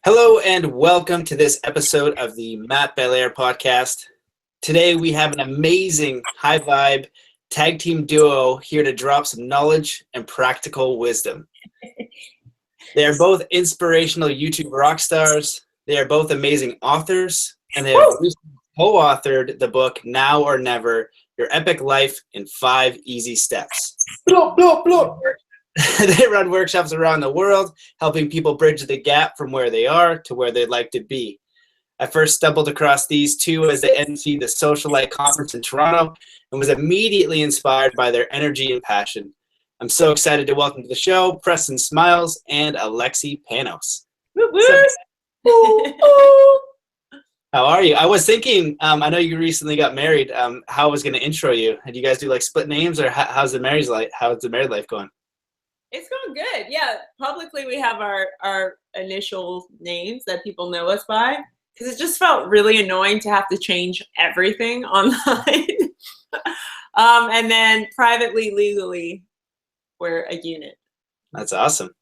Hello and welcome to this episode of the Belair podcast. Today we have an amazing high vibe tag team duo here to drop some knowledge and practical wisdom. They are both inspirational YouTube rock stars. They are both amazing authors, and they have recently co-authored the book Now or Never: Your Epic Life in 5 Easy Steps. Blow, blow, blow. They run workshops around the world, helping people bridge the gap from where they are to where they'd like to be. I first stumbled across these two as they MC the Socialite Conference in Toronto and was immediately inspired by their energy and passion. I'm so excited to welcome to the show Preston Smiles and Alexi Panos. Woo, woo. How are you? I was thinking, I know you recently got married. How I was going to intro you. Do you guys do like split names, or how's the married life going? It's going good. Yeah, publicly we have our initial names that people know us by, because it just felt really annoying to have to change everything online. And then privately, legally, we're a unit. That's awesome.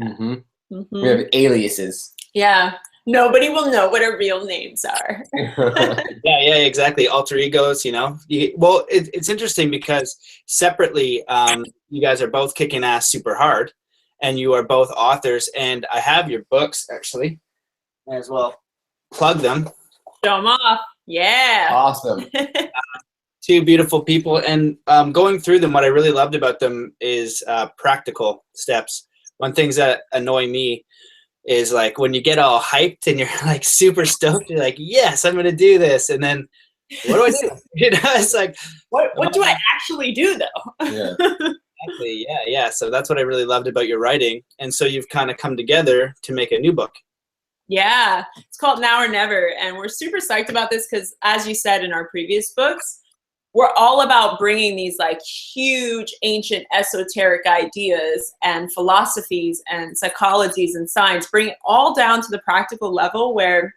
Mm-hmm. Mm-hmm. We have aliases. Yeah. Nobody will know what our real names are. Yeah, exactly. Alter egos, Well, it's interesting because separately, you guys are both kicking ass super hard, and you are both authors. And I have your books, actually. Might as well plug them. Show them off. Yeah. Awesome. Two beautiful people. And going through them, what I really loved about them is practical steps. One things that annoy me is like when you get all hyped and you're like super stoked, you're like, yes, I'm going to do this. And then what do I do? It's like, what do I actually do though? Yeah. Exactly. Yeah. So that's what I really loved about your writing. And so you've kind of come together to make a new book. Yeah. It's called Now or Never. And we're super psyched about this because, as you said in our previous books, we're all about bringing these like huge ancient esoteric ideas and philosophies and psychologies and science, bring it all down to the practical level where,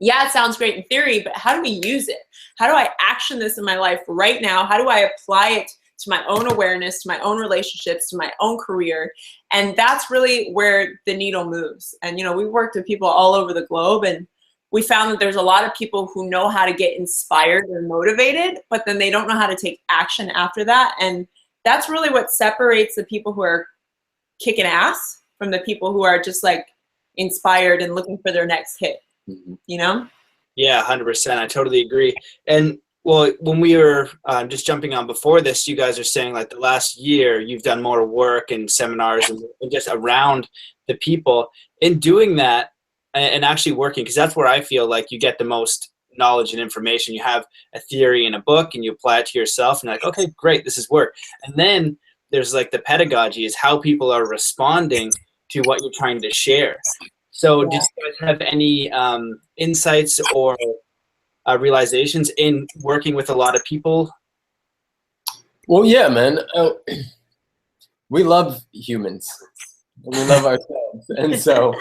yeah, it sounds great in theory, but how do we use it? How do I action this in my life right now? How do I apply it to my own awareness, to my own relationships, to my own career? And that's really where the needle moves. And, we've worked with people all over the globe, and we found that there's a lot of people who know how to get inspired and motivated, but then they don't know how to take action after that. And that's really what separates the people who are kicking ass from the people who are just like inspired and looking for their next hit, Yeah, 100%. I totally agree. And well, when we were just jumping on before this, you guys are saying like the last year you've done more work and seminars and just around the people. In doing that, and actually working, because that's where I feel like you get the most knowledge and information. You have a theory in a book and you apply it to yourself, and you're like, okay, great, this is work. And then there's like the pedagogy, is how people are responding to what you're trying to share. So did you guys have any insights or realizations in working with a lot of people? Well, yeah, man. We love humans. We love ourselves. And so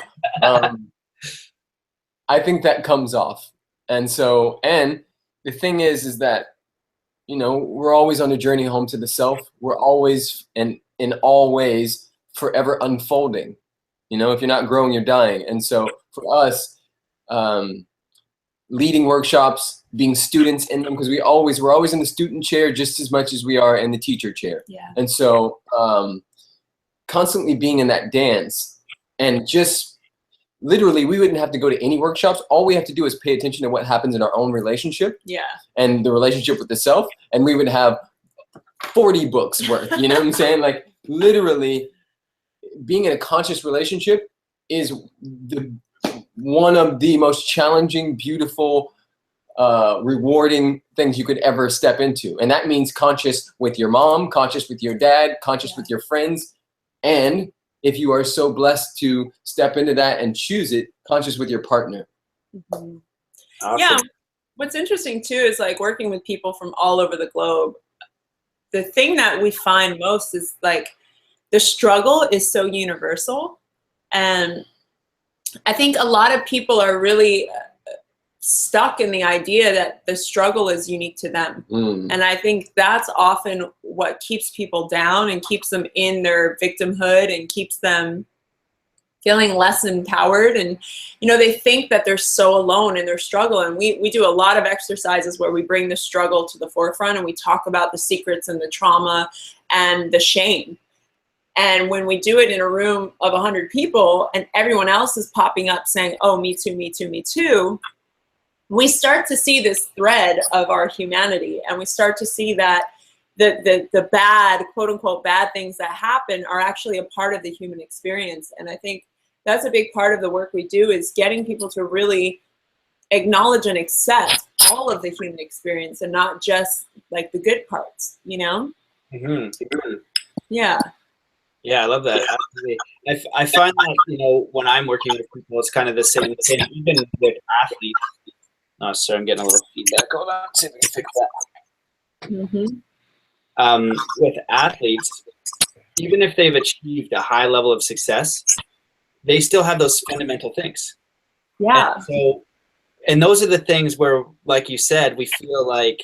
I think that comes off. And the thing is that, we're always on a journey home to the self. We're always, and in all ways, forever unfolding. If you're not growing, you're dying. And so for us, leading workshops, being students in them, because we're always in the student chair just as much as we are in the teacher chair. Yeah. And so constantly being in that dance, and just literally, we wouldn't have to go to any workshops. All we have to do is pay attention to what happens in our own relationship, and the relationship with the self, and we would have 40 books worth. You know what I'm saying? Like literally, being in a conscious relationship is one of the most challenging, beautiful, rewarding things you could ever step into. And that means conscious with your mom, conscious with your dad, conscious with your friends, and if you are so blessed to step into that and choose it, conscious with your partner. Mm-hmm. Awesome. Yeah. What's interesting too is like working with people from all over the globe. The thing that we find most is like the struggle is so universal. And I think a lot of people are really stuck in the idea that the struggle is unique to them. And I think that's often what keeps people down and keeps them in their victimhood and keeps them feeling less empowered. And, you know, they think that they're so alone in their struggle. And we do a lot of exercises where we bring the struggle to the forefront and we talk about the secrets and the trauma and the shame. And when we do it in a room of 100 people and everyone else is popping up saying, oh, me too, me too, me too, we start to see this thread of our humanity. And we start to see that the bad, quote unquote, bad things that happen are actually a part of the human experience. And I think that's a big part of the work we do, is getting people to really acknowledge and accept all of the human experience and not just like the good parts, you know? Mm-hmm. Yeah. Yeah, I love that. I find that, you know, when I'm working with people, it's kind of the same thing, even with athletes. Oh, sorry, I'm getting a little feedback going on. See if we can fix that. Mm-hmm. With athletes, even if they've achieved a high level of success, they still have those fundamental things. Yeah. And those are the things where, like you said, we feel like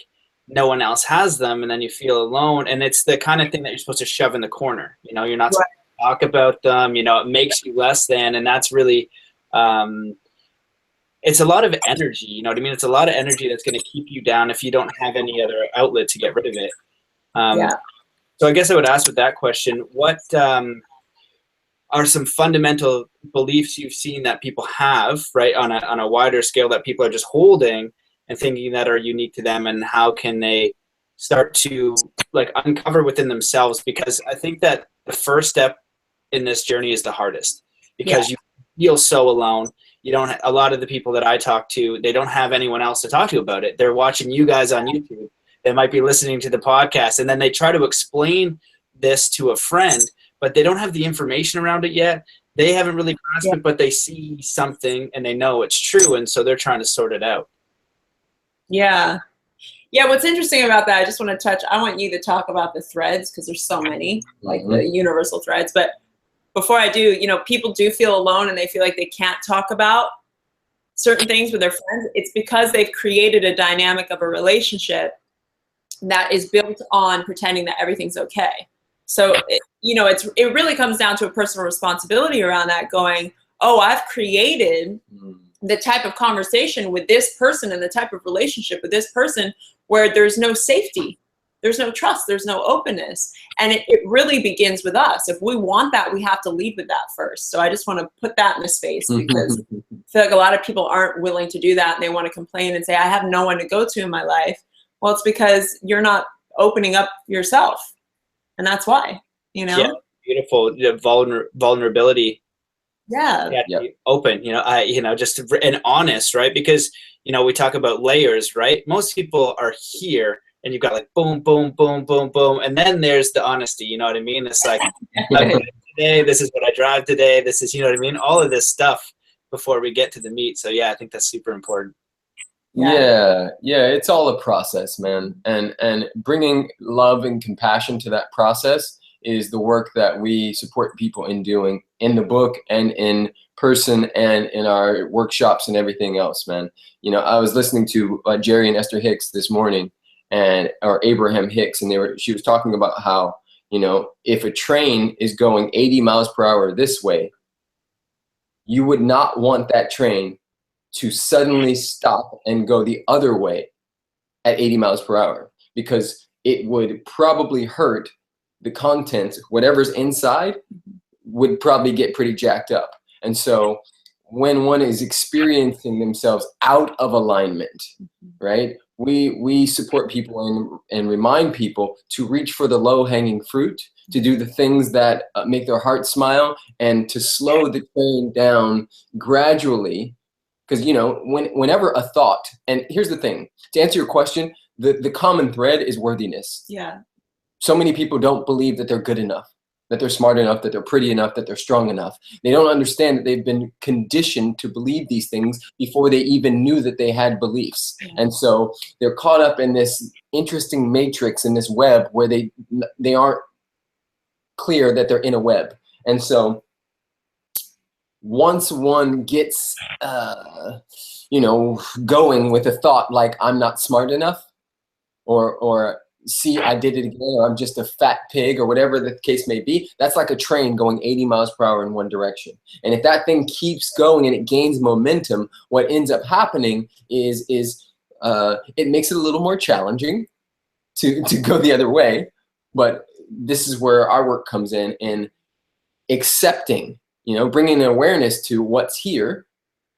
no one else has them, and then you feel alone. And it's the kind of thing that you're supposed to shove in the corner. You know, you're not supposed to talk about them. You know, it makes you less than, and that's really, it's a lot of energy. You know what I mean? It's a lot of energy that's going to keep you down if you don't have any other outlet to get rid of it. So I guess I would ask with that question, what are some fundamental beliefs you've seen that people have, right, on a wider scale, that people are just holding and thinking that are unique to them, and how can they start to like uncover within themselves? Because I think that the first step in this journey is the hardest, because you feel so alone. You don't, a lot of the people that I talk to, they don't have anyone else to talk to about it. They're watching you guys on YouTube. They might be listening to the podcast, and then they try to explain this to a friend, but they don't have the information around it yet. They haven't really grasped it, but they see something and they know it's true, and so they're trying to sort it out. Yeah. What's interesting about that, I just want to touch, I want you to talk about the threads, because there's so many, like the universal threads. But before I do, you know, people do feel alone and they feel like they can't talk about certain things with their friends. It's because they've created a dynamic of a relationship that is built on pretending that everything's okay. So, you know, it really comes down to a personal responsibility around that, going, oh, I've created the type of conversation with this person and the type of relationship with this person where there's no safety, there's no trust, there's no openness. And it really begins with us. If we want that, we have to lead with that first. So I just want to put that in the space, because I feel like a lot of people aren't willing to do that, and they want to complain and say, I have no one to go to in my life. Well, it's because you're not opening up yourself. And that's why, you know? Yeah, beautiful. Vulnerability. Yeah. Be open, just and honest, right? Because, we talk about layers, right? Most people are here and you've got like boom, boom, boom, boom, boom. And then there's the honesty, you know what I mean? It's like, today, this is what I drive today. This is, you know what I mean? All of this stuff before we get to the meat. So yeah, I think that's super important. Yeah, it's all a process, man. And bringing love and compassion to that process is the work that we support people in doing in the book and in person and in our workshops and everything else, man. I was listening to Jerry and Esther Hicks this morning, or Abraham Hicks, and she was talking about how, if a train is going 80 miles per hour this way, you would not want that train to suddenly stop and go the other way at 80 miles per hour, because it would probably hurt the content. Whatever's inside would probably get pretty jacked up. And so when one is experiencing themselves out of alignment, right, we support people and remind people to reach for the low-hanging fruit, to do the things that make their heart smile, and to slow the train down gradually. Because, whenever a thought, and here's the thing, to answer your question, the common thread is worthiness. Yeah. So many people don't believe that they're good enough, that they're smart enough, that they're pretty enough, that they're strong enough. They don't understand that they've been conditioned to believe these things before they even knew that they had beliefs. Yeah. And so they're caught up in this interesting matrix, in this web, where they aren't clear that they're in a web. And so once one gets, going with a thought like, I'm not smart enough, or see I did it again, or I'm just a fat pig, or whatever the case may be. That's like a train going 80 miles per hour in one direction. And if that thing keeps going and it gains momentum, what ends up happening is it makes it a little more challenging to go the other way. But this is where our work comes in accepting, bringing an awareness to what's here,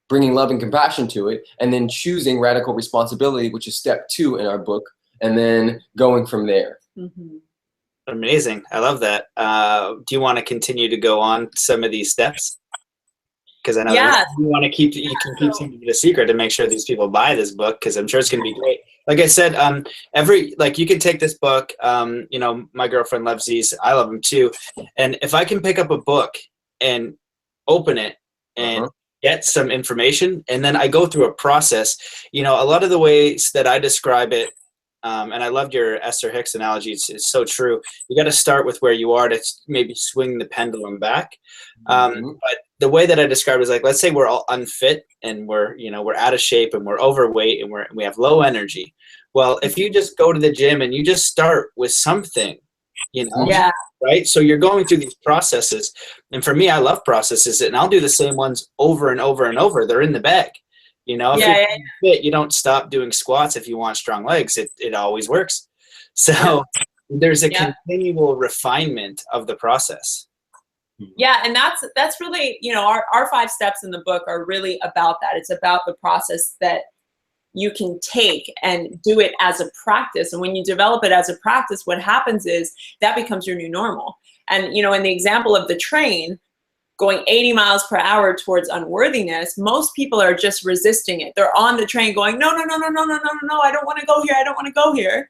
bringing love and compassion to it, and then choosing radical responsibility, which is step 2 in our book, and then going from there. Mm-hmm. Amazing. I love that. Do you want to continue to go on some of these steps? Because I know you want to keep some of the secret to make sure these people buy this book, because I'm sure it's going to be great. Like I said, you can take this book. My girlfriend loves these. I love them too. And if I can pick up a book and open it and get some information, and then I go through a process, a lot of the ways that I describe it, and I loved your Esther Hicks analogy. It's so true. You got to start with where you are to maybe swing the pendulum back. But the way that I describe it is like, let's say we're all unfit and we're out of shape and we're overweight and we have low energy. Well, if you just go to the gym and you just start with something, right? So you're going through these processes. And for me, I love processes, and I'll do the same ones over and over and over. They're in the bag. If you're fit, you don't stop doing squats if you want strong legs. It always works. So there's a continual refinement of the process. Yeah, and that's really, our 5 steps in the book are really about that. It's about the process that you can take and do it as a practice. And when you develop it as a practice, what happens is that becomes your new normal. And, in the example of the train, going 80 miles per hour towards unworthiness, most people are just resisting it. They're on the train going, no, I don't want to go here. I don't want to go here.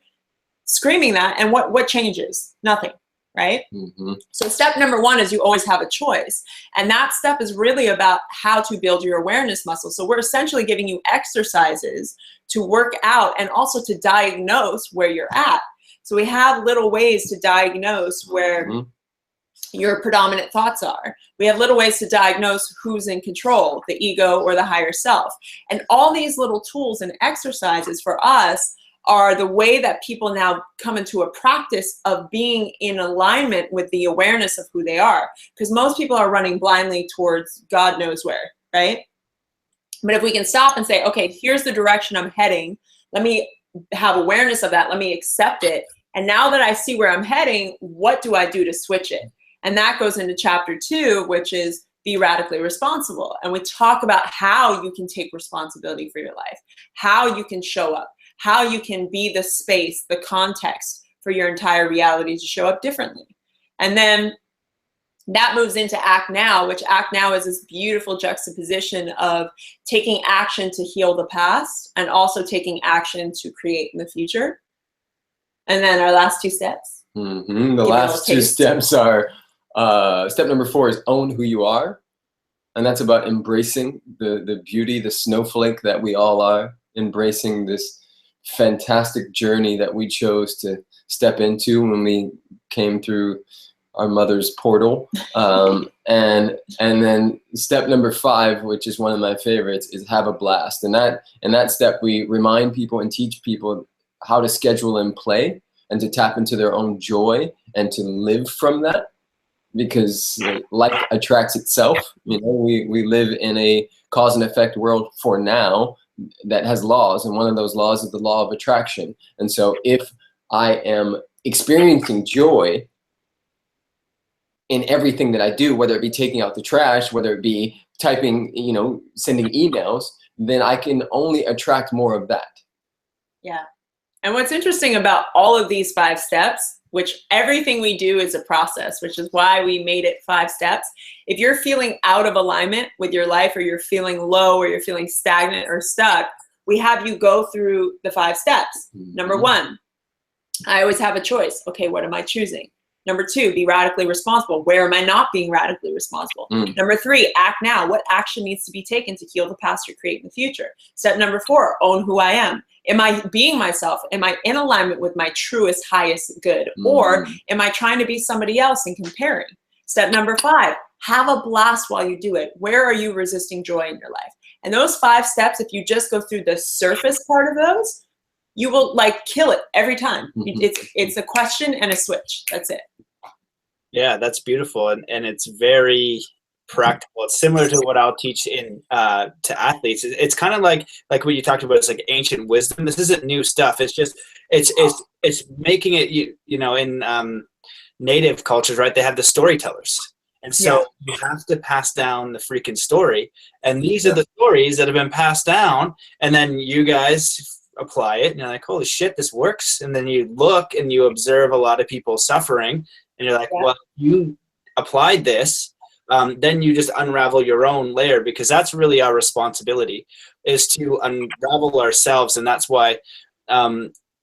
Screaming that. And what changes? Nothing, right? Mm-hmm. So step number 1 is you always have a choice. And that step is really about how to build your awareness muscle. So we're essentially giving you exercises to work out and also to diagnose where you're at. So we have little ways to diagnose where your predominant thoughts are. We have little ways to diagnose who's in control, the ego or the higher self. And all these little tools and exercises for us are the way that people now come into a practice of being in alignment with the awareness of who they are. Because most people are running blindly towards God knows where, right? But if we can stop and say, okay, here's the direction I'm heading. Let me have awareness of that. Let me accept it. And now that I see where I'm heading, what do I do to switch it? And that goes into chapter 2, which is be radically responsible. And we talk about how you can take responsibility for your life, how you can show up, how you can be the space, the context for your entire reality to show up differently. And then that moves into Act Now, which Act Now is this beautiful juxtaposition of taking action to heal the past and also taking action to create in the future. And then our last 2 steps. Mm-hmm. The last 2 steps are, step number 4 is own who you are. And that's about embracing the beauty, the snowflake that we all are, embracing this fantastic journey that we chose to step into when we came through our mother's portal. And then step number 5, which is one of my favorites, is have a blast. And that step, we remind people and teach people how to schedule in play and to tap into their own joy and to live from that, because like attracts itself. We live in a cause and effect world for now that has laws, and one of those laws is the law of attraction. And so if I am experiencing joy in everything that I do, whether it be taking out the trash, whether it be typing, sending emails, then I can only attract more of that. Yeah. And what's interesting about all of these 5 steps, which everything we do is a process, which is why we made it 5 steps. If you're feeling out of alignment with your life, or you're feeling low, or you're feeling stagnant or stuck, we have you go through the 5 steps. Mm-hmm. Number 1, I always have a choice. Okay, what am I choosing? Number 2, be radically responsible. Where am I not being radically responsible? Number 3, act now. What action needs to be taken to heal the past or create in the future? Step number 4, own who I am. Am I being myself? Am I in alignment with my truest, highest good? Or am I trying to be somebody else and comparing? Step number 5, have a blast while you do it. Where are you resisting joy in your life? And those 5 steps, if you just go through the surface part of those, you will like kill it every time. It's a question and a switch. That's it. Yeah, that's beautiful. And it's very practical. It's similar to what I'll teach in to athletes. It's kind of like what you talked about. It's like ancient wisdom. This isn't new stuff. It's just it's making it you know, in native cultures, right? They have the storytellers, and so you have to pass down the freaking story. And these are the stories that have been passed down, and then you guys apply it, and you're like, holy shit, this works. And then you look and you observe a lot of people suffering, and you're like, well, you applied this. Then you just unravel your own layer, because that's really our responsibility, is to unravel ourselves. And that's why,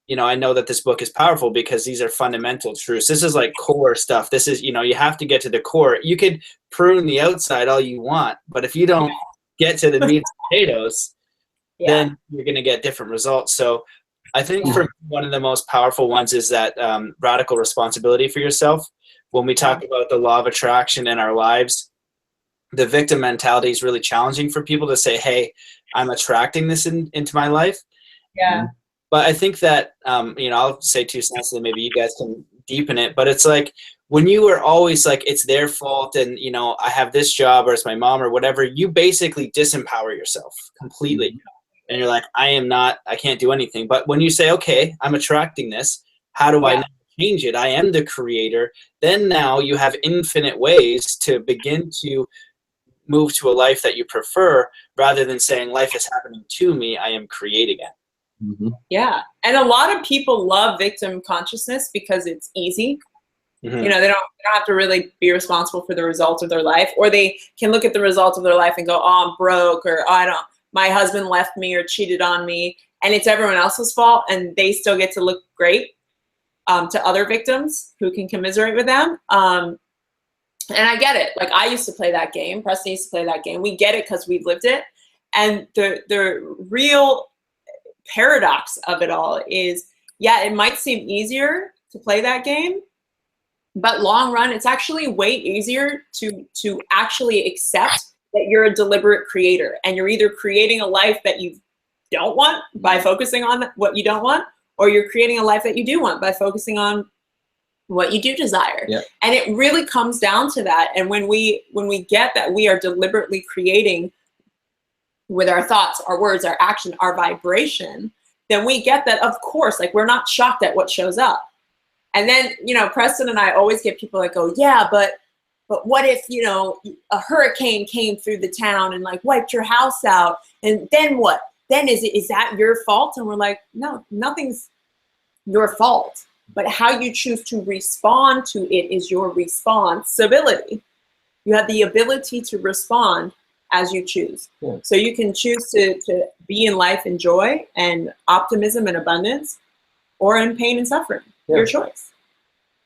you know, I know that this book is powerful, because these are fundamental truths. This is like core stuff. This is, you know, you have to get to the core. You could prune the outside all you want, but if you don't get to the meat and potatoes, then you're going to get different results. So I think for me, one of the most powerful ones is that radical responsibility for yourself. When we talk about the law of attraction in our lives, the victim mentality is really challenging for people to say, hey, I'm attracting this into my life. Yeah. But I think that, you know, I'll say 2 cents and maybe you guys can deepen it. But it's like, when you are always like, it's their fault, and, you know, I have this job, or it's my mom or whatever, you basically disempower yourself completely. And you're like, I can't do anything. But when you say, okay, I'm attracting this, how do I change it? I am the creator. Then now you have infinite ways to begin to move to a life that you prefer, rather than saying life is happening to me, I am creating it. Yeah. And a lot of people love victim consciousness because it's easy. You know, they don't have to really be responsible for the results of their life, or they can look at the results of their life and go, oh, I'm broke, or oh, my husband left me or cheated on me, and it's everyone else's fault, and they still get to look great to other victims who can commiserate with them. And I get it. Like, I used to play that game. Preston used to play that game. We get it because we've lived it. And the real paradox of it all is, it might seem easier to play that game, but long run, it's actually way easier to actually accept that you're a deliberate creator, and you're either creating a life that you don't want by focusing on what you don't want, or you're creating a life that you do want by focusing on what you do desire. And it really comes down to that. And when we get that we are deliberately creating with our thoughts, our words, our action, our vibration, then we get that, of course, like, we're not shocked at what shows up. And then, you know, Preston and I always get people that go, yeah, but what if, you know, a hurricane came through the town and like wiped your house out, and then what? Then is that your fault? And we're like, no, nothing's your fault, but how you choose to respond to it is your responsibility. You have the ability to respond as you choose. So you can choose to be in life in joy and optimism and abundance, or in pain and suffering. Your choice.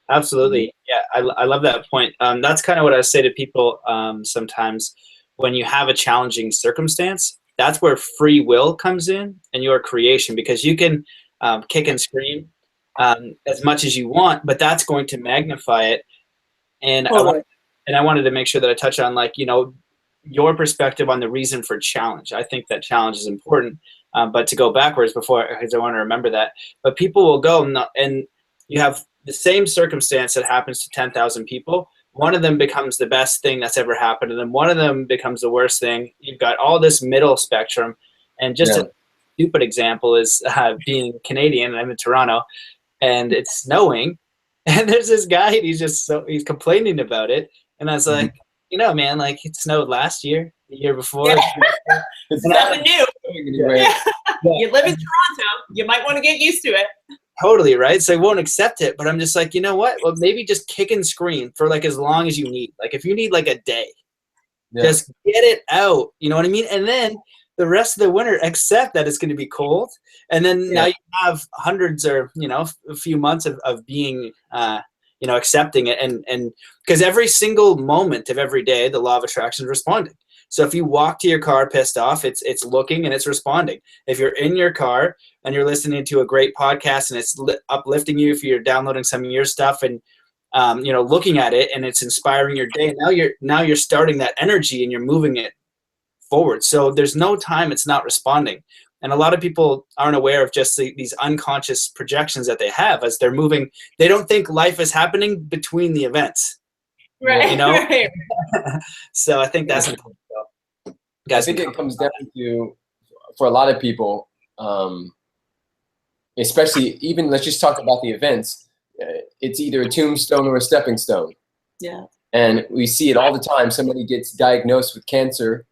Absolutely. Yeah, I love that point. That's kind of what I say to people sometimes. When you have a challenging circumstance, that's where free will comes in, and your creation, because you can kick and scream as much as you want, but that's going to magnify it. And I wanted to make sure that I touch on, like, you know, your perspective on the reason for challenge. I think that challenge is important, but to go backwards before, because I want to remember that. But people will go, and you have the same circumstance that happens to 10,000 people. One of them becomes the best thing that's ever happened, and then one of them becomes the worst thing. You've got all this middle spectrum. And just a stupid example is being Canadian, and I'm in Toronto, and it's snowing, and there's this guy, and he's complaining about it. And I was like, you know, man, like, it snowed last year, the year before. It's nothing new. You live in Toronto, you might want to get used to it. Totally, right? So I won't accept it, but I'm just like, you know what? Well, maybe just kick and scream for like as long as you need. Like, if you need like a day, just get it out. You know what I mean? And then the rest of the winter, accept that it's going to be cold. And then now you have hundreds, or, you know, a few months of being, you know, accepting it. And because every single moment of every day, the law of attraction is responding. So if you walk to your car pissed off, it's looking and it's responding. If you're in your car and you're listening to a great podcast and it's uplifting you, if you're downloading some of your stuff and you know, looking at it and it's inspiring your day, now you're starting that energy and you're moving it forward. So there's no time it's not responding. And a lot of people aren't aware of just these unconscious projections that they have as they're moving. They don't think life is happening between the events. Right. You know? Right. So I think that's important. I think it comes down to, for a lot of people, especially even, let's just talk about the events. It's either a tombstone or a stepping stone. Yeah. And we see it all the time. Somebody gets diagnosed with cancer,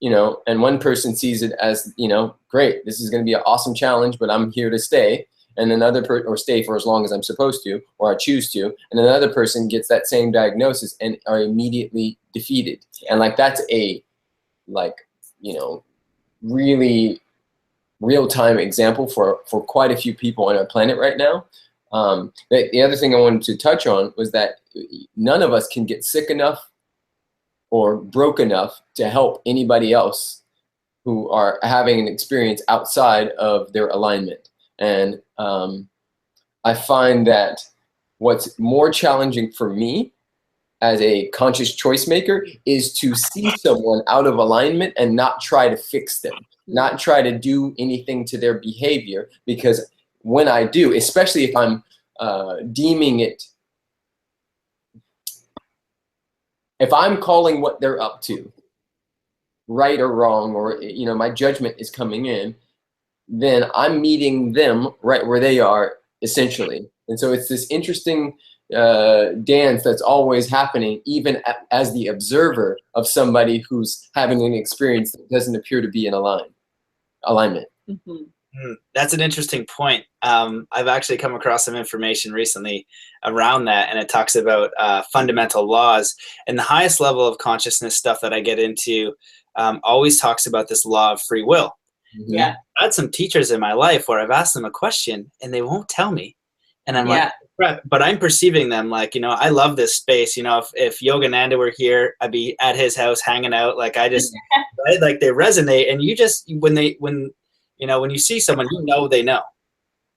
you know, and one person sees it as, you know, great, this is going to be an awesome challenge, but I'm here to stay. And another or stay for as long as I'm supposed to, or I choose to. And another person gets that same diagnosis and are immediately defeated. And like, that's a, like, you know, really real-time example for quite a few people on our planet right now. The other thing I wanted to touch on was that none of us can get sick enough or broke enough to help anybody else who are having an experience outside of their alignment. And I find that what's more challenging for me as a conscious choice maker is to see someone out of alignment and not try to fix them, not try to do anything to their behavior, because when I do, especially if I'm deeming it, if I'm calling what they're up to right or wrong, or, you know, my judgment is coming in, then I'm meeting them right where they are, essentially. And so it's this interesting dance that's always happening, even as the observer of somebody who's having an experience that doesn't appear to be in alignment. Mm-hmm. That's an interesting point. I've actually come across some information recently around that, and it talks about fundamental laws. And the highest level of consciousness stuff that I get into always talks about this law of free will. Mm-hmm. Yeah. I've had some teachers in my life where I've asked them a question and they won't tell me. And I'm like, but I'm perceiving them like, you know, I love this space. You know, if Yogananda were here, I'd be at his house hanging out. Like, I just, right? Like, they resonate. And you just, when you see someone, you know, they know.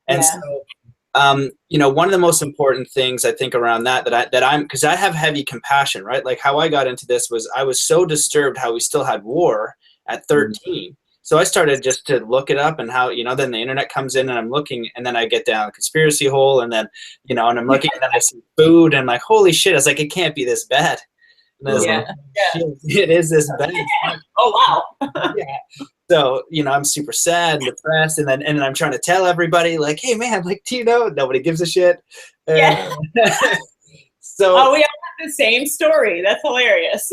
And so, you know, one of the most important things I think around because I have heavy compassion, right? Like, how I got into this was I was so disturbed how we still had war at 13. Mm-hmm. So I started just to look it up, and how, you know, then the internet comes in and I'm looking, and then I get down a conspiracy hole, and then, you know, and I'm looking, and then I see food, and I'm like, holy shit. I was like, it can't be this bad. And I was like, it is this bad. Oh, wow. Yeah. So, you know, I'm super sad and depressed, and then I'm trying to tell everybody, like, hey man, like, do you know? Nobody gives a shit. Yeah. So we all have the same story. That's hilarious.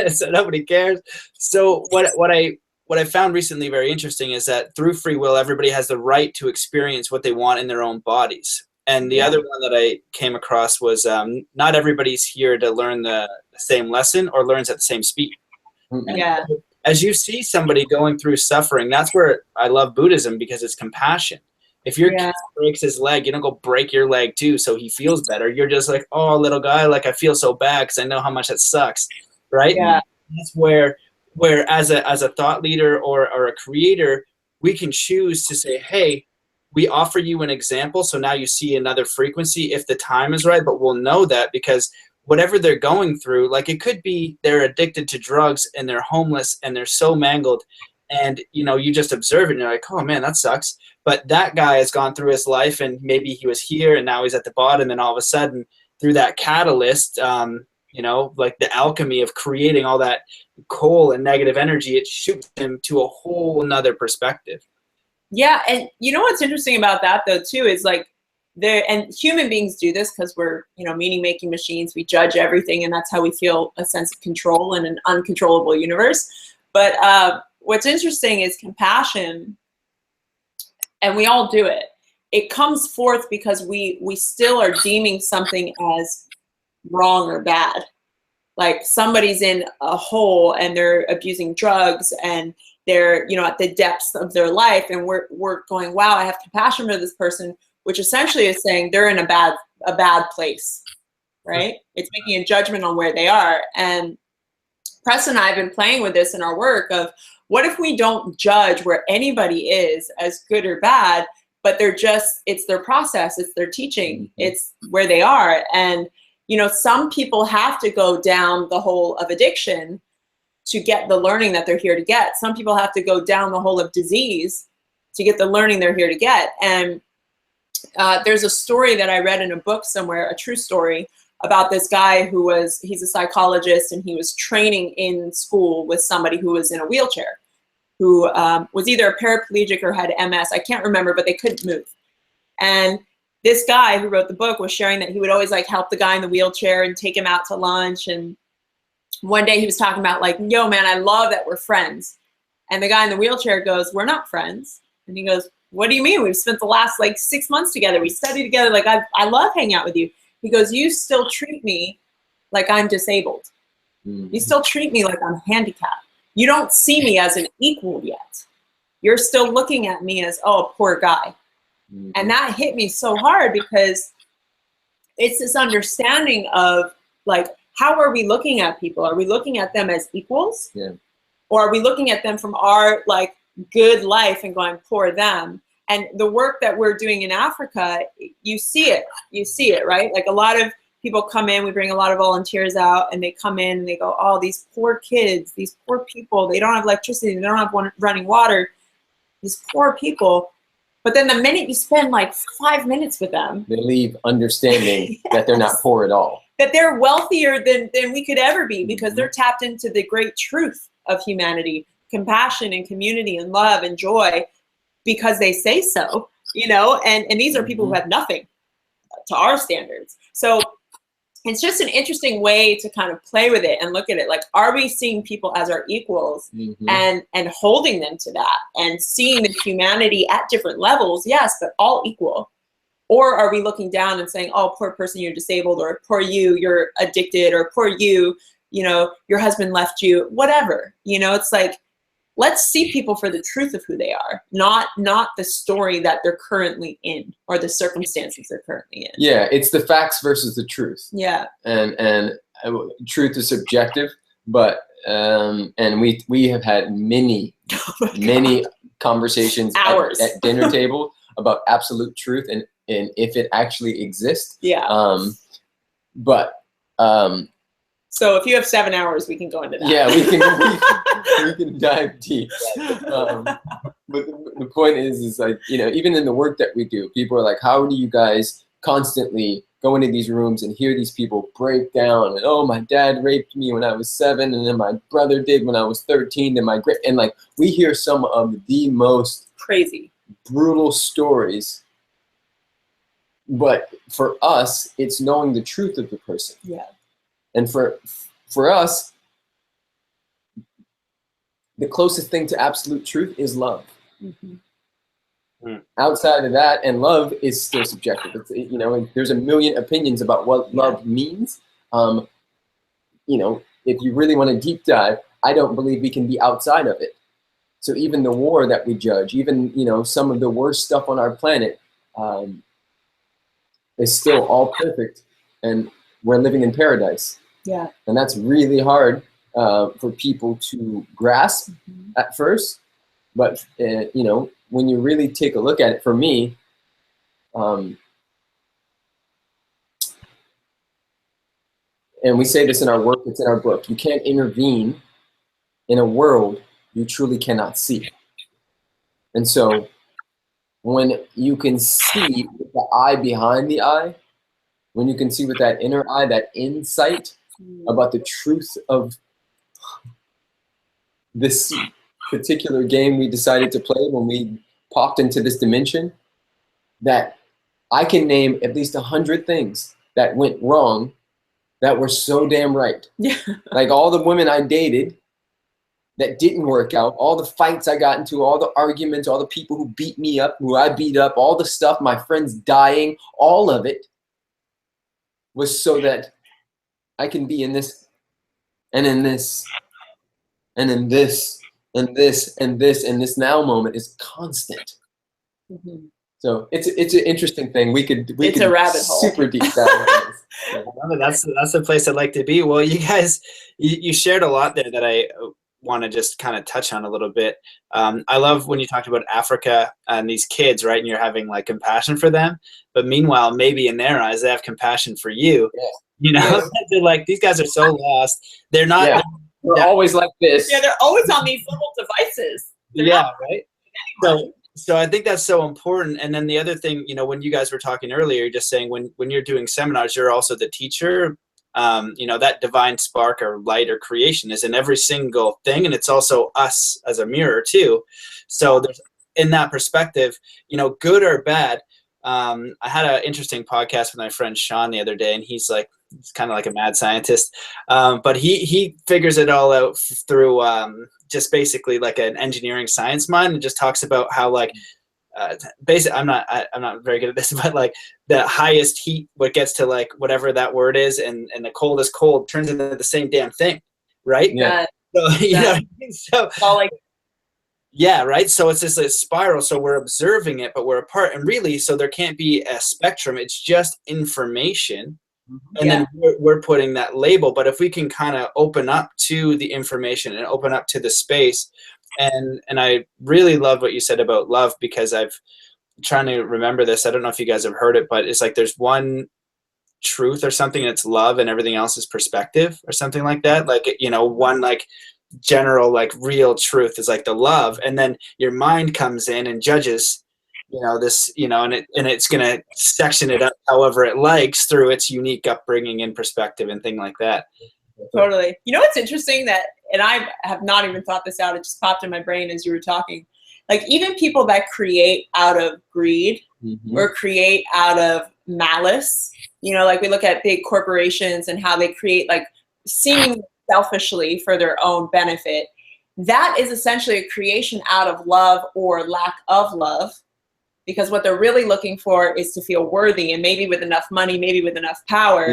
So nobody cares. So what I found recently very interesting is that through free will, everybody has the right to experience what they want in their own bodies. And the other one that I came across was not everybody's here to learn the same lesson or learns at the same speed. Yeah. As you see somebody going through suffering, that's where I love Buddhism, because it's compassion. If your kid breaks his leg, you don't go break your leg too so he feels better. You're just like, oh, little guy, like, I feel so bad because I know how much that sucks, right? Yeah. That's where as a thought leader or a creator, we can choose to say, hey, we offer you an example, so now you see another frequency if the time is right, but we'll know that because whatever they're going through, like, it could be they're addicted to drugs and they're homeless and they're so mangled, and, you know, you just observe it and you're like, oh man, that sucks. But that guy has gone through his life, and maybe he was here and now he's at the bottom, and all of a sudden through that catalyst, you know, like the alchemy of creating all that coal and negative energy, it shoots him to a whole nother perspective. Yeah. And you know what's interesting about that though too is, like, and human beings do this because we're, you know, meaning making machines. We judge everything, and that's how we feel a sense of control in an uncontrollable universe. But what's interesting is compassion, and we all do it. It comes forth because we still are deeming something as wrong or bad. Like, somebody's in a hole and they're abusing drugs and they're, you know, at the depths of their life, and we're going, wow, I have compassion for this person, which essentially is saying they're in a bad place, right? It's making a judgment on where they are. And Preston and I have been playing with this in our work of, what if we don't judge where anybody is as good or bad, but it's their process, it's their teaching, it's where they are. And, you know, some people have to go down the hole of addiction to get the learning that they're here to get. Some people have to go down the hole of disease to get the learning they're here to get. And there's a story that I read in a book somewhere, a true story, about this guy he's a psychologist, and he was training in school with somebody who was in a wheelchair, who was either a paraplegic or had MS. I can't remember, but they couldn't move. And this guy who wrote the book was sharing that he would always like help the guy in the wheelchair and take him out to lunch. And one day he was talking about like, yo, man, I love that we're friends. And the guy in the wheelchair goes, we're not friends. And he goes, what do you mean? We've spent the last like 6 months together. We studied together. Like, I love hanging out with you. He goes, you still treat me like I'm disabled. You still treat me like I'm handicapped. You don't see me as an equal yet. You're still looking at me as, oh, a poor guy. And that hit me so hard, because it's this understanding of like, how are we looking at people? Are we looking at them as equals? Yeah. Or are we looking at them from our like good life and going, poor them? And the work that we're doing in Africa, you see it, right? Like a lot of people come in, we bring a lot of volunteers out, and they come in and they go, oh, these poor kids, these poor people, they don't have electricity, they don't have running water, these poor people. But then the minute you spend like 5 minutes with them, they leave understanding that they're not poor at all. That they're wealthier than we could ever be, because they're tapped into the great truth of humanity, compassion and community and love and joy, because they say so, you know, and these are people who have nothing to our standards. So it's just an interesting way to kind of play with it and look at it. Like, are we seeing people as our equals and holding them to that and seeing the humanity at different levels? Yes, but all equal. Or are we looking down and saying, oh, poor person, you're disabled, or poor you, you're addicted, or poor you, you know, your husband left you, whatever. You know, it's like, let's see people for the truth of who they are, not the story that they're currently in or the circumstances they're currently in. Yeah, it's the facts versus the truth. Yeah. And truth is subjective, but and we have had many conversations at dinner table about absolute truth and if it actually exists. Yeah. So if you have 7 hours, we can go into that. Yeah, we can dive deep. But the point is like, you know, even in the work that we do, people are like, how do you guys constantly go into these rooms and hear these people break down? And, oh, my dad raped me when I was 7, and then my brother did when I was 13, and and like, we hear some of the most crazy, brutal stories. But for us, it's knowing the truth of the person. Yeah. And for us, the closest thing to absolute truth is love. Outside of that, and love is still subjective. It's, you know, there's a million opinions about what love means. You know, if you really want to deep dive, I don't believe we can be outside of it. So even the war that we judge, even, you know, some of the worst stuff on our planet is still all perfect, and we're living in paradise. Yeah. And that's really hard for people to grasp at first. But, you know, when you really take a look at it, for me, and we say this in our work, it's in our book, you can't intervene in a world you truly cannot see. And so when you can see with the eye behind the eye, when you can see with that inner eye, that insight about the truth of this particular game we decided to play when we popped into this dimension, that I can name at least 100 things that went wrong that were so damn right. Yeah. Like all the women I dated that didn't work out, all the fights I got into, all the arguments, all the people who beat me up, who I beat up, all the stuff, my friends dying, all of it was so that I can be in this and in this and in this and this and this, and this now moment is constant. So it's an interesting thing. We could a rabbit hole. Super deep dive. That's the place I'd like to be. Well, you guys, you shared a lot there that I want to just kind of touch on a little bit. I love when you talked about Africa and these kids, right? And you're having like compassion for them, but meanwhile, maybe in their eyes, they have compassion for you. Yeah. You know, they're like, these guys are so lost. They're not. They're always like this. Yeah, they're always on these little devices. Right. So I think that's so important. And then the other thing, you know, when you guys were talking earlier, you're just saying when you're doing seminars, you're also the teacher. You know, that divine spark or light or creation is in every single thing, and it's also us as a mirror too. So there's, in that perspective, you know, good or bad. I had an interesting podcast with my friend Sean the other day, and he's kind of like a mad scientist, but he figures it all out through just basically like an engineering science mind, and just talks about how like basically I'm not very good at this, but like the highest heat, what gets to like whatever that word is, and the coldest cold turns into the same damn thing, right? Yeah. So, you know what I mean? So all like, yeah, right. So it's just a spiral. So we're observing it, but we're apart, and really, so there can't be a spectrum. It's just information. And then we're putting that label. But if we can kind of open up to the information and open up to the space, and I really love what you said about love, because I've trying to remember this. I don't know if you guys have heard it, but it's like there's one truth or something, and it's love, and everything else is perspective or something like that. Like, you know, one like general like real truth is like the love, and then your mind comes in and judges, you know, this, you know, and it's going to section it up however it likes through its unique upbringing and perspective and thing like that. Totally. You know what's interesting, that, and I have not even thought this out, it just popped in my brain as you were talking, like even people that create out of greed or create out of malice, you know, like we look at big corporations and how they create like seemingly selfishly for their own benefit. That is essentially a creation out of love or lack of love. Because what they're really looking for is to feel worthy, and maybe with enough money, maybe with enough power,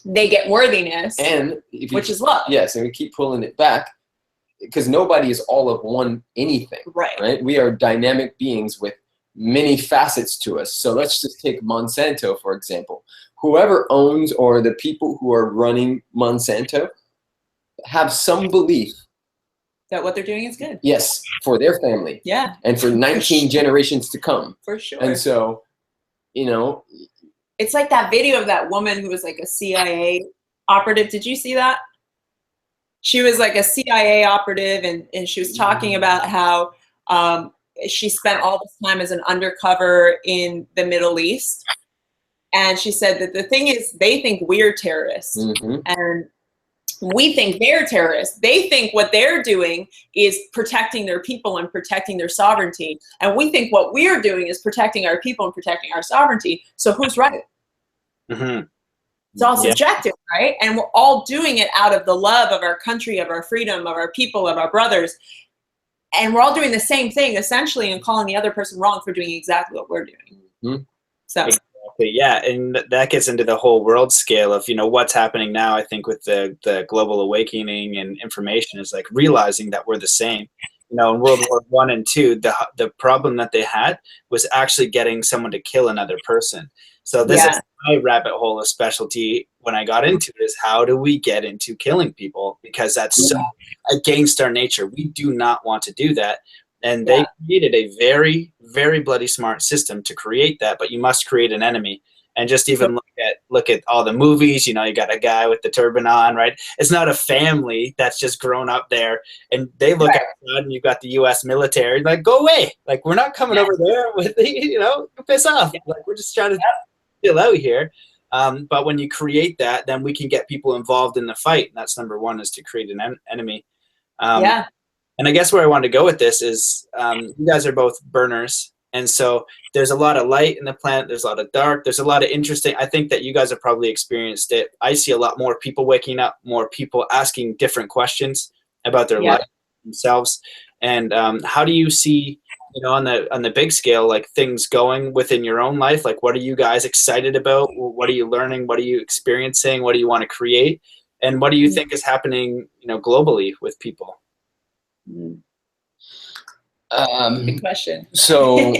they get worthiness, and which is love. Yes, and we keep pulling it back, because nobody is all of one anything. Right? We are dynamic beings with many facets to us. So let's just take Monsanto, for example. Whoever owns, or the people who are running Monsanto, have some belief that what they're doing is good. Yes, for their family. Yeah. And for 19 generations to come. For sure. And so, you know. It's like that video of that woman who was like a CIA operative. Did you see that? She was like a CIA operative, and she was talking about how she spent all this time as an undercover in the Middle East. And she said that the thing is, they think we're terrorists. And we think they're terrorists. They think what they're doing is protecting their people and protecting their sovereignty. And we think what we're doing is protecting our people and protecting our sovereignty. So who's right? It's all subjective, right? And we're all doing it out of the love of our country, of our freedom, of our people, of our brothers. And we're all doing the same thing, essentially, and calling the other person wrong for doing exactly what we're doing. So. Yeah, and that gets into the whole world scale of, you know, what's happening now. I think with the global awakening and information is like realizing that we're the same. You know, in World War I and II, the problem that they had was actually getting someone to kill another person. So this is my rabbit hole of specialty when I got into it, is how do we get into killing people? Because that's so against our nature. We do not want to do that. And they created a very, very bloody smart system to create that, but you must create an enemy. And just even look at all the movies, you know, you got a guy with the turban on, right? It's not a family that's just grown up there, and they look outside and you've got the US military, like, go away. Like, we're not coming over there with the, you know, piss off. Like, we're just trying to chill out here. But when you create that, then we can get people involved in the fight. And that's number one, is to create an enemy. And I guess where I wanted to go with this is you guys are both burners. And so there's a lot of light in the planet. There's a lot of dark. There's a lot of interesting. I think that you guys have probably experienced it. I see a lot more people waking up, more people asking different questions about their life themselves. And how do you see, you know, on the big scale, like things going within your own life? Like, what are you guys excited about? What are you learning? What are you experiencing? What do you want to create? And what do you think is happening, you know, globally with people? Good question. So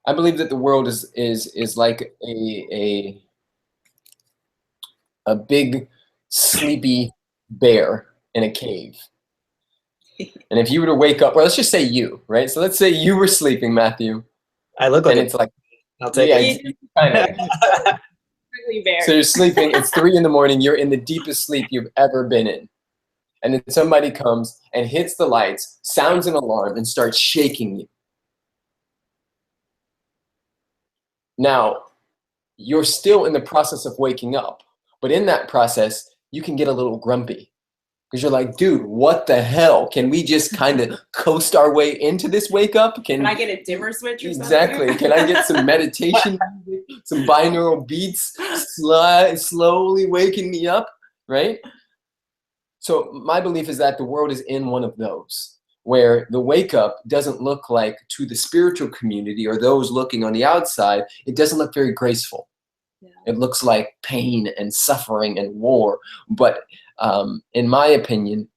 I believe that the world is like a big sleepy bear in a cave. And if you were to wake up, well, let's just say you, right? So let's say you were sleeping, Matthew. I look like it's like, I'll take it. Kind of. So you're sleeping, it's 3 a.m, you're in the deepest sleep you've ever been in. And then somebody comes and hits the lights, sounds an alarm, and starts shaking you. Now, you're still in the process of waking up, but in that process, you can get a little grumpy. Because you're like, dude, what the hell? Can we just kind of coast our way into this wake up? Can I get a dimmer switch or exactly. something? Can I get some meditation, some binaural beats slowly waking me up, right? So my belief is that the world is in one of those, where the wake up doesn't look like, to the spiritual community or those looking on the outside, it doesn't look very graceful. Yeah. It looks like pain and suffering and war. But in my opinion,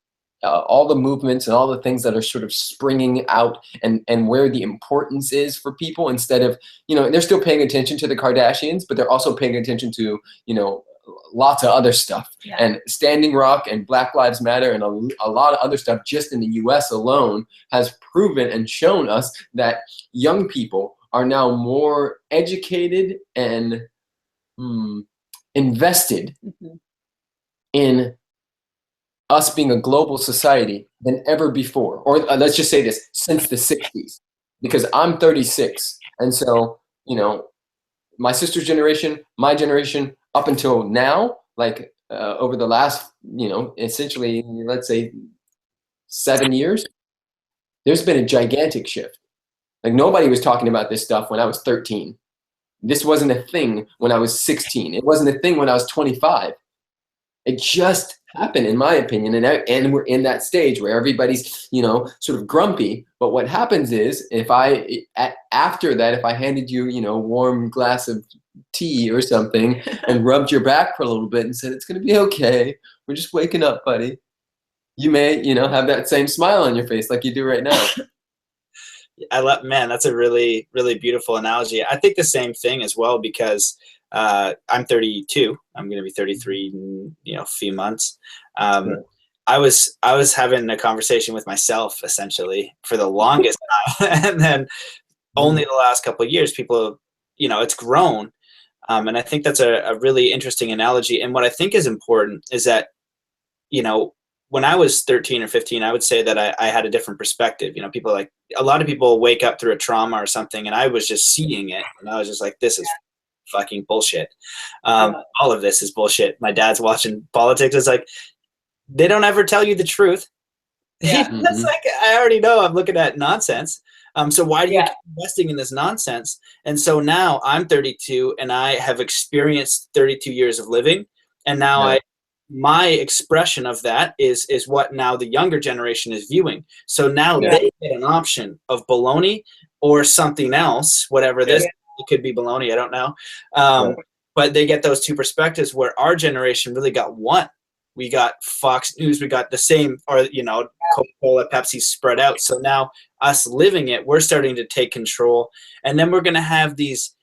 all the movements and all the things that are sort of springing out and where the importance is for people, instead of, they're still paying attention to the Kardashians, but they're also paying attention to, lots of other stuff. Yeah. And Standing Rock and Black Lives Matter and a lot of other stuff just in the US alone has proven and shown us that young people are now more educated and invested in us being a global society than ever before. Or let's just say this, since the 60s. Because I'm 36. And so, my sister's generation, my generation, up until now, like over the last, essentially, let's say 7 years, there's been a gigantic shift. Like, nobody was talking about this stuff when I was 13. This wasn't a thing when I was 16. It wasn't a thing when I was 25. It just happened, in my opinion, and we're in that stage where everybody's, sort of grumpy. But what happens is, after that, if I handed you, a warm glass of tea or something and rubbed your back for a little bit and said, it's going to be okay, we're just waking up, buddy, you may, have that same smile on your face like you do right now. Man, that's a really, really beautiful analogy. I think the same thing as well, because I'm 32. I'm going to be 33 in a few months. Sure. I was having a conversation with myself essentially for the longest time, and then only the last couple of years, people, it's grown. And I think that's a really interesting analogy. And what I think is important is that, when I was 13 or 15, I would say that I had a different perspective. A lot of people wake up through a trauma or something, and I was just seeing it, and I was just like, this is fucking bullshit. All of this is bullshit. My dad's watching politics. It's like, they don't ever tell you the truth. Yeah. It's like, I already know I'm looking at nonsense. So why do you keep investing in this nonsense? And so now I'm 32 and I have experienced 32 years of living. And now my expression of that is what now the younger generation is viewing. So now they get an option of baloney or something else, whatever this, it could be baloney, I don't know. But they get those two perspectives, where our generation really got one. We got Fox News, we got the same, or, Coca-Cola, Pepsi spread out. So now us living it, we're starting to take control. And then we're going to have these,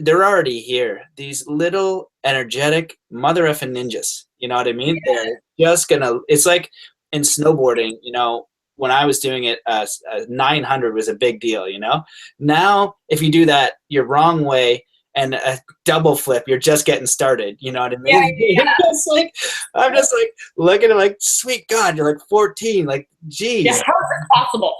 they're already here, these little energetic mother effing ninjas. You know what I mean? Yeah. They're just going to, it's like in snowboarding, when I was doing it, 900 was a big deal, Now, if you do that your wrong way, and a double flip, you're just getting started. You know what I mean? Yeah. I'm just like looking at like, sweet God, you're like 14, like, geez. Yeah, how is it possible?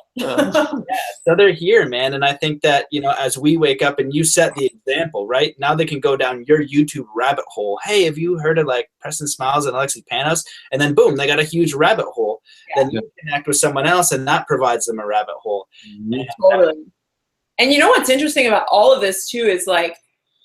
So they're here, man. And I think that, as we wake up, and you set the example, right? Now they can go down your YouTube rabbit hole. Hey, have you heard of like Preston Smiles and Alexi Panos? And then boom, they got a huge rabbit hole. Yeah. Then you connect with someone else, and that provides them a rabbit hole. Totally. And what's interesting about all of this too is like,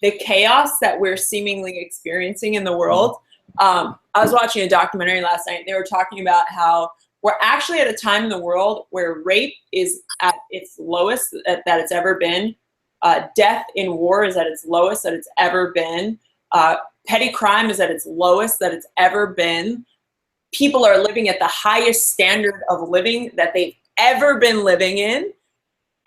the chaos that we're seemingly experiencing in the world. I was watching a documentary last night. They were talking about how we're actually at a time in the world where rape is at its lowest that it's ever been. Death in war is at its lowest that it's ever been. Petty crime is at its lowest that it's ever been. People are living at the highest standard of living that they've ever been living in.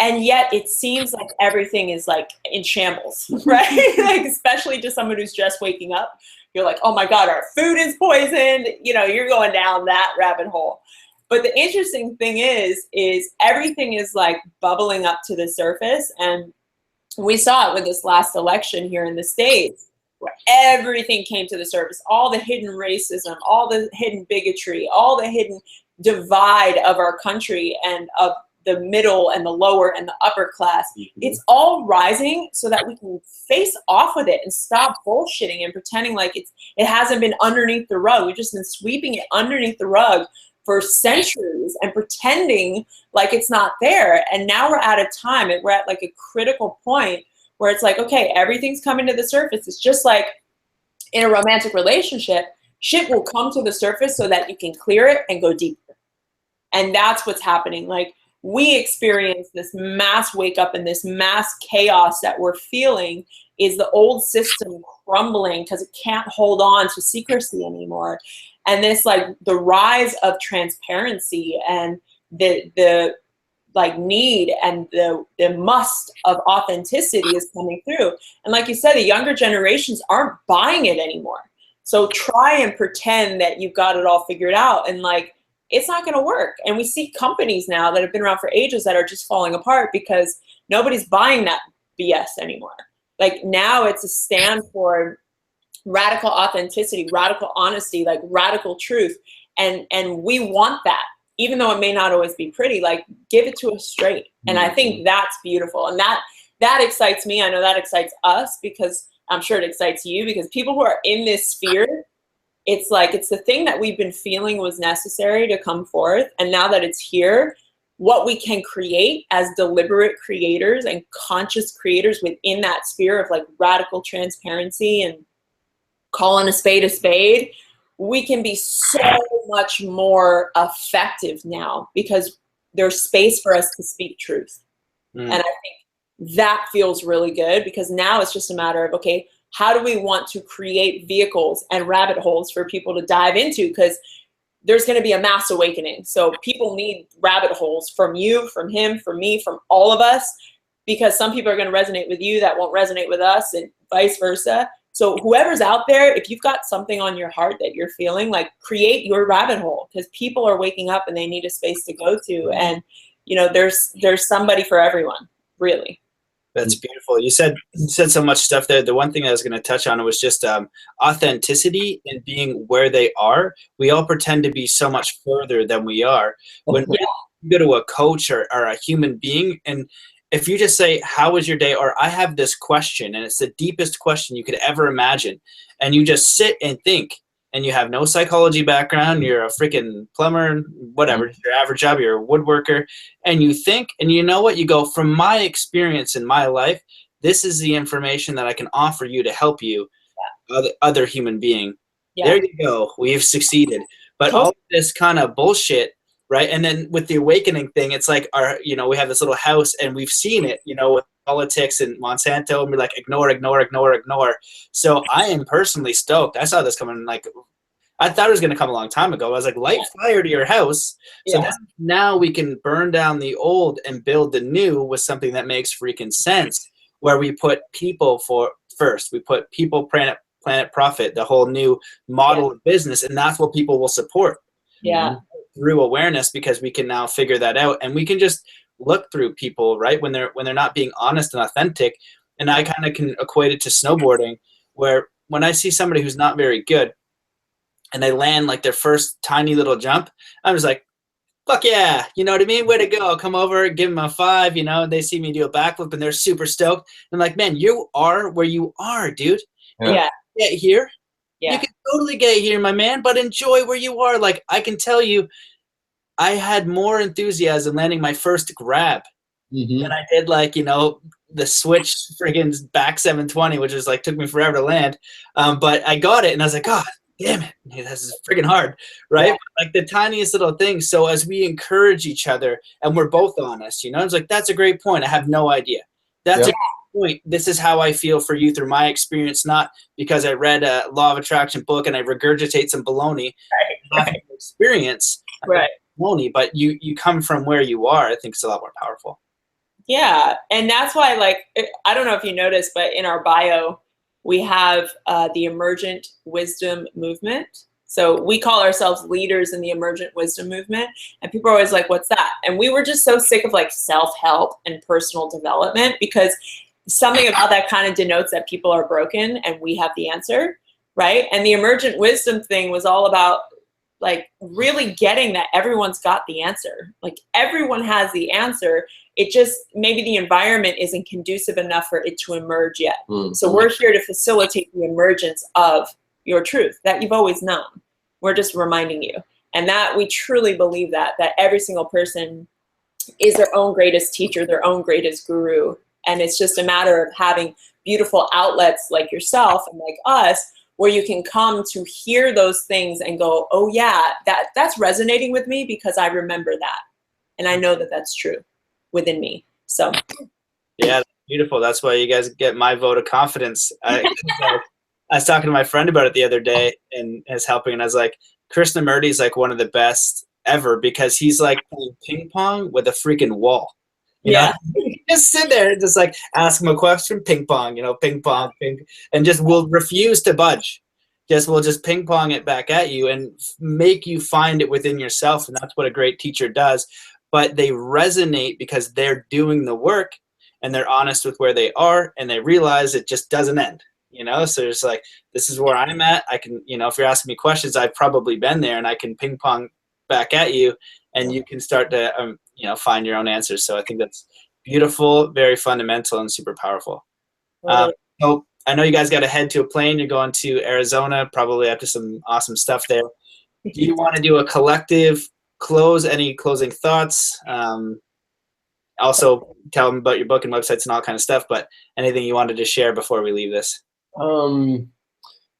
And yet it seems like everything is like in shambles, right? Like, especially to someone who's just waking up, you're like, oh my God, our food is poisoned. You're going down that rabbit hole. But the interesting thing is everything is like bubbling up to the surface. And we saw it with this last election here in the States. where everything came to the surface, all the hidden racism, all the hidden bigotry, all the hidden divide of our country and of the middle and the lower and the upper class. It's all rising so that we can face off with it and stop bullshitting and pretending like it hasn't been underneath the rug. We've just been sweeping it underneath the rug for centuries and pretending like it's not there. And now we're at a time and we're at like a critical point where it's like, okay, everything's coming to the surface. It's just like in a romantic relationship, shit will come to the surface so that you can clear it and go deeper. And that's what's happening. Like, we experience this mass wake up and this mass chaos that we're feeling is the old system crumbling because it can't hold on to secrecy anymore. And this, like, the rise of transparency and the like need and the must of authenticity is coming through. And like you said, the younger generations aren't buying it anymore. So try and pretend that you've got it all figured out, and like, it's not going to work. And we see companies now that have been around for ages that are just falling apart because nobody's buying that BS anymore. Like, now it's a stand for radical authenticity, radical honesty, like radical truth. And we want that, even though it may not always be pretty. Like, give it to us straight. And I think that's beautiful. And that excites me. I know that excites us, because I'm sure it excites you, because people who are in this sphere, it's like, it's the thing that we've been feeling was necessary to come forth. And now that it's here, what we can create as deliberate creators and conscious creators within that sphere of like radical transparency and calling a spade, we can be so much more effective now because there's space for us to speak truth. And I think that feels really good, because now it's just a matter of, okay, how do we want to create vehicles and rabbit holes for people to dive into? Because there's going to be a mass awakening. So people need rabbit holes from you, from him, from me, from all of us, because some people are going to resonate with you that won't resonate with us, and vice versa. So whoever's out there, if you've got something on your heart that you're feeling, like, create your rabbit hole, because people are waking up and they need a space to go to. And, you know, there's somebody for everyone, really. That's beautiful. You said so much stuff there. The one thing I was going to touch on was just authenticity and being where they are. We all pretend to be so much further than we are. When we go to a coach or a human being, and if you just say, how was your day? Or I have this question, and it's the deepest question you could ever imagine. And you just sit and think, and you have no psychology background. You're a freaking plumber, whatever, your average job, you're a woodworker. And you think, and you know what? You go, from my experience in my life, this is the information that I can offer you to help you, other human being. There you go. We've succeeded. But all this kind of bullshit, right? And then with the awakening thing, it's like, we have this little house, and we've seen it, with politics and Monsanto, and we're like, ignore. So I am personally stoked. I saw this coming, like, I thought it was going to come a long time ago. I was like, light fire to your house. So now we can burn down the old and build the new with something that makes freaking sense, where we put people first. We put people, planet, profit, the whole new model of business. And that's what people will support. Through awareness, because we can now figure that out, and we can just look through people, right, when they're not being honest and authentic. And I kind of can equate it to snowboarding, where when I see somebody who's not very good and they land like their first tiny little jump, I'm just like, fuck yeah, you know what I mean? Way to go. I'll come over, give them a 5, they see me do a backflip and they're super stoked. I'm like, man, you are where you are, dude. You get here. You can totally get here, my man, but enjoy where you are. Like, I can tell you, I had more enthusiasm landing my first grab than I did, like, the switch friggin' back 720, which is like, took me forever to land. But I got it, and I was like, God damn it, this is friggin' hard, right? Like, the tiniest little thing. So as we encourage each other, and we're both honest, it's like, that's a great point. I have no idea. That's a point. This is how I feel for you through my experience, not because I read a law of attraction book and I regurgitate some baloney. Experience, baloney, but you come from where you are. I think it's a lot more powerful. Yeah, and that's why, like, I don't know if you noticed, but in our bio, we have the Emergent Wisdom movement. So we call ourselves leaders in the Emergent Wisdom movement. And people are always like, what's that? And we were just so sick of like self-help and personal development, because something about that kind of denotes that people are broken and we have the answer, right? And the emergent wisdom thing was all about like really getting that everyone's got the answer. Like everyone has the answer. It just, maybe the environment isn't conducive enough for it to emerge yet. So we're here to facilitate the emergence of your truth that you've always known. We're just reminding you. And that we truly believe that every single person is their own greatest teacher, their own greatest guru. And it's just a matter of having beautiful outlets like yourself and like us, where you can come to hear those things and go, oh yeah, that's resonating with me because I remember that. And I know that that's true within me. So. Yeah, beautiful. That's why you guys get my vote of confidence. I was talking to my friend about it the other day and is helping. And I was like, Krishnamurti is like one of the best ever because he's like playing ping pong with a freaking wall. You know? Just sit there and just like ask him a question, ping pong, ping pong, and just will refuse to budge. We'll just ping pong it back at you and make you find it within yourself. And that's what a great teacher does. But they resonate because they're doing the work and they're honest with where they are and they realize it just doesn't end. So it's like, this is where I'm at. I can, if you're asking me questions, I've probably been there and I can ping pong back at you and you can start to, find your own answers. So I think that's beautiful, very fundamental and super powerful. So I know you guys got to head to a plane. You're going to Arizona, probably after some awesome stuff there. Do you want to do a collective close? Any closing thoughts? Also tell them about your book and websites and all kind of stuff, but anything you wanted to share before we leave this?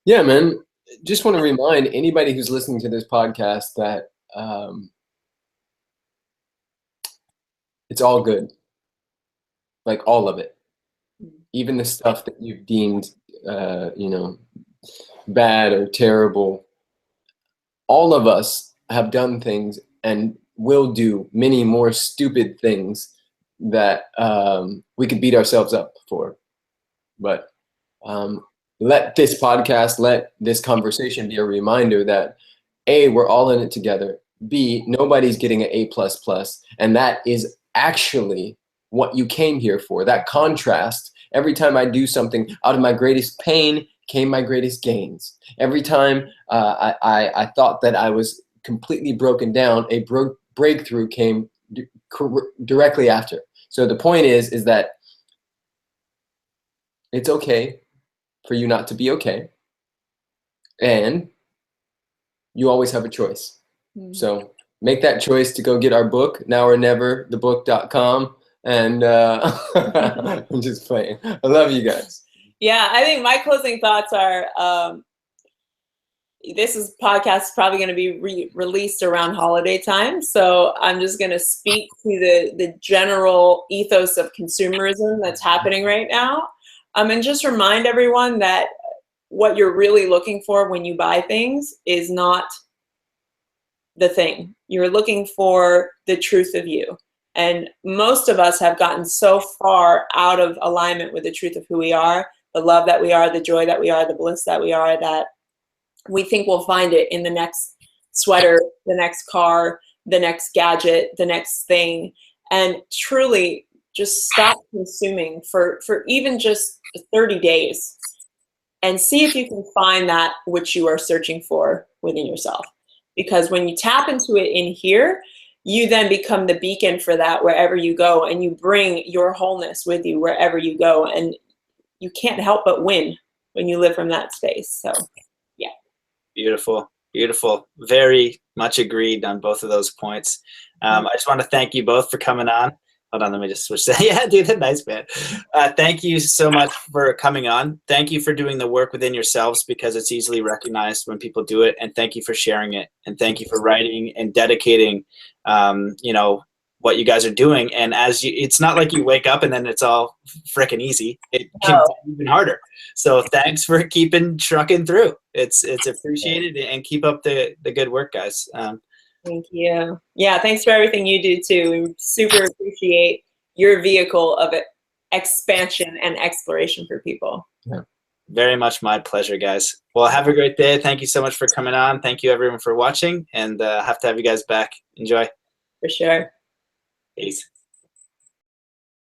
Yeah, man. Just want to remind anybody who's listening to this podcast that it's all good. Like all of it. Even the stuff that you've deemed, bad or terrible. All of us have done things and will do many more stupid things that we could beat ourselves up for. But let this podcast, let this conversation be a reminder that A, we're all in it together. B, nobody's getting an A++. And that is actually what you came here for. That contrast. Every time I do something, out of my greatest pain came my greatest gains. Every time I thought that I was completely broken down, a breakthrough came directly after. So the point is that it's okay for you not to be okay. And you always have a choice. So make that choice to go get our book, Now or Never, thebook.com. And I'm just playing. I love you guys. Yeah, I think my closing thoughts are, this podcast is probably going to be released around holiday time. So I'm just going to speak to the general ethos of consumerism that's happening right now. And just remind everyone that what you're really looking for when you buy things is not the thing. You're looking for the truth of you. And most of us have gotten so far out of alignment with the truth of who we are, the love that we are, the joy that we are, the bliss that we are, that we think we'll find it in the next sweater, the next car, the next gadget, the next thing. And truly just stop consuming for even just 30 days and see if you can find that which you are searching for within yourself. Because when you tap into it in here, you then become the beacon for that wherever you go, and you bring your wholeness with you wherever you go. And you can't help but win when you live from that space. So, yeah. Beautiful. Beautiful. Very much agreed on both of those points. I just want to thank you both for coming on. Hold on, let me just switch that. Yeah, dude, nice, man. Thank you so much for coming on. Thank you for doing the work within yourselves, because it's easily recognized when people do it. And thank you for sharing it. And thank you for writing and dedicating, what you guys are doing. And it's not like you wake up and then it's all freaking easy. It can be even harder. So thanks for keeping trucking through. It's appreciated, and keep up the good work, guys. Thank you. Yeah, thanks for everything you do too. We super appreciate your vehicle of expansion and exploration for people. Yeah. Very much my pleasure, guys. Well, have a great day. Thank you so much for coming on. Thank you everyone for watching, and have to have you guys back. Enjoy. For sure. Peace.